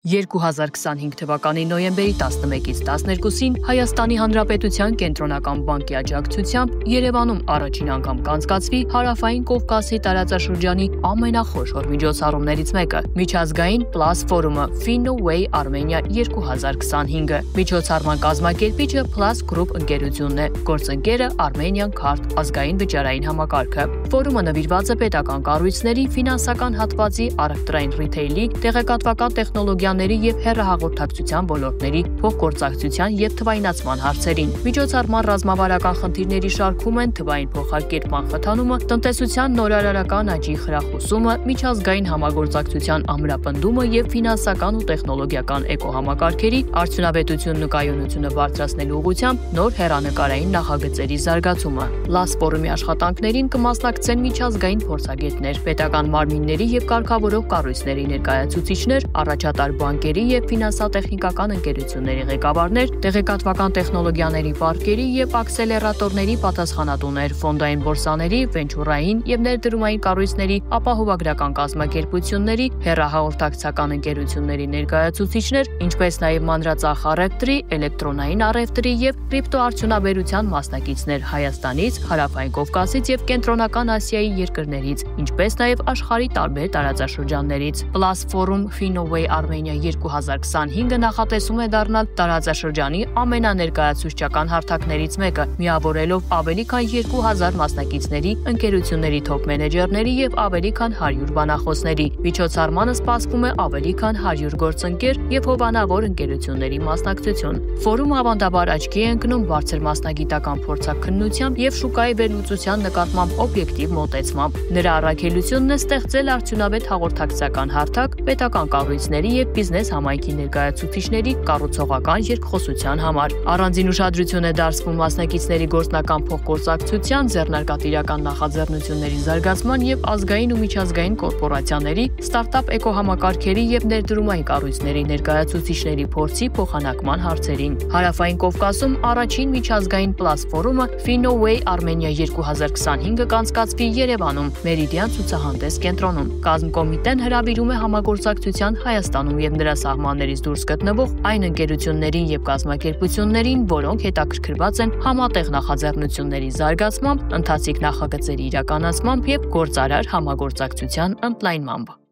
2025 թվականի նոյեմբերի 11-ից 12-ին Հայաստանի Հանրապետության Կենտրոնական բանկի աջակցությամբ Երևանում առաջին անգամ կանցկացվի Հարավային Կովկասի տարածաշրջանի ամենախոշոր միջոցառումներից մեկը՝ միջազգային Plus ֆորումը FinnoWay Armenia 2025-ը։ Միջոցառման կազմակերպիչը Plus Group ընկերությունն է, գործընկերը Armenian Card ազգային վճարային համակարգը։ Ֆորումը նվիրված է պետական կառույցների, ֆինանսական հատվածի, առևտրային ռիթեյլի, տեղեկատվական տեխնոլոգիաների և հեռահաղորդակցության ոլորտների փոխգործակցության և թվայնացման հարցերին։ Միջոցառման ռազմավարական խնդիրների շարքում են թվային փոխակերպման խթանումը, տնտեսության նորարարական աճի խրախուսումը, միջազգային համագործակցության ամրապնդումը և ֆինանսական ու տեխնոլոգիական էկոհամակարգերի արդյունավետությունն ու կայունությունը բարձրացնելու ուղղությամբ նոր հեռանկարային նախագծերի զարգացումը։ Plus ֆորումի աշխատանքներին կմասնակցեն միջազգային փորձագետներ, պետական մարմինների և կարգավորող կառույցների ներկայացուցիչներ, առաջատար բանկերի և ֆինանսատեխնիկական ընկերությունների ղեկավարներ, տեղեկատվական տեխնոլոգիաների պարկերի և աքսելերատորների պատասխանատուներ, ֆոնդային բորսաների, վենչուրային և ներդրումային կառույցների, ապահովագրական կազմակերպությունների, հեռահաղորդակցական ընկերությունների ներկայացուցիչներ, ինչպես նաև մանրածախ առևտրի, էլեկտրոնային առևտրի և կրիպտոարդյունաբերության մասնակիցներ Հայաստանից, Հարավային Կովկասից և Կենտրոնական Ասիայի երկրներից, ինչպես նաև աշխարհի տարբեր տարածաշրջաններից։ Plus Forum FinnoWay Armenia 2025-ը նախատեսում է դառնալ տարածաշրջանի ամենաներկայացուցչական հարթակներից մեկը, միավորելով ավելի քան 2000 մասնակիցների, ընկերությունների թոփ մենեջերների և ավելի քան 100 բանախոսների։ Միջոցառմանը սպասվում է ավելի քան 100 գործընկեր և հովանավոր ընկերությունների մասնակցություն։ Ֆորումը ավանդաբար աչքի է ընկնում բարձր մասնագիտական փորձաքննությամբ և շուկայի վերլուծության նկատմամբ օբյեկտիվ մոտեցմամբ։ Նրա առաքելությունն է ստեղծել արդյունավետ հաղորդակցական հարթակ պետական կառույցների և բիզնես համայնքի ներկայացուցիչների կառուցողական երկխոսության համար։ Առանձին ուշադրություն է դարձվում մասնակիցների գործնական փոխգործակցության, ձեռնարկատիրական նախաձեռնությունների զարգացման և ազգային ու միջազգային կորպորացիաների, ստարտափ էկոհամակարգերի և ներդրումային կառույցների ներկայացուցիչների փորձի փոխանակման հարցերին։ Հարավային Կովկասում առաջին միջազգային Plus ֆորումը FinnoWay Armenia 2025-ը կանցկացվի Երևանում, Մերիդիան ցուցահանդես կենտրոնում։ Կազմկոմիտեն հրավիրում է համագործակցության Հայաստանում և նրա սահմաններից դուրս գտնվող այն ընկերություններին և կազմակերպություններին, որոնք հետաքրքրված են համատեղ նախաձեռնությունների զարգացմամբ, ընթացիկ նախագծերի իրականացմամբ և գործարար համագործակցության ընդլայնմամբ։